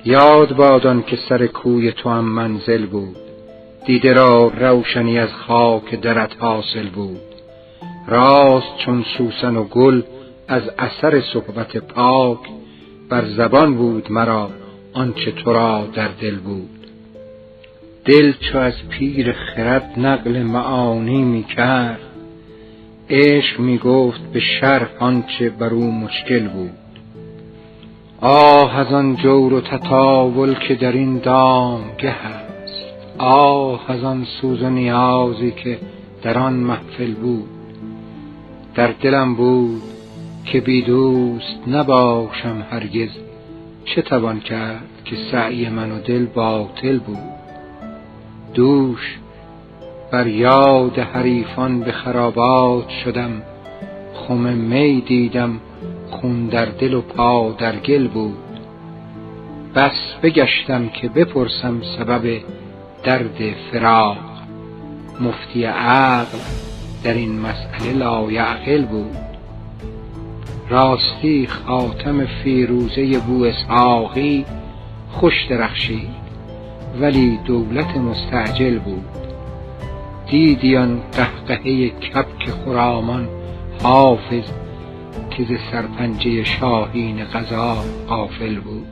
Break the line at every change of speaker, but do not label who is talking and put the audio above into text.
یاد باد که سر کوی تو هم منزل بود، دیده را روشنی از خاک درت حاصل بود. راست چون سوسن و گل از اثر صحبت پاک، بر زبان بود مرا آنچه تو را در دل بود. دل چو از پیر خرد نقل معانی می کرد، عشق می گفت به شرح آنچه بر او مشکل بود. آه از آن جور و تطاول که در این دامگه است، آه از آن سوز و نیازی که در آن محفل بود. در دلم بود که بی دوست نباشم هرگز، چه توان کرد که سعی من و دل باطل بود. دوش بر یاد حریفان به خرابات شدم، خم می دیدم خون در دل و پا در گل بود. بس بگشتم که بپرسم سبب درد فراق، مفتی عقل در این مسئله لایعقل بود. راستی خاتم فیروزه بو اسحاقی خوش درخشید، ولی دولت مستعجل بود. دیدی آن قهقهه کبک خرامان حافظ، که ز سرپنجه شاهین قضا غافل بود.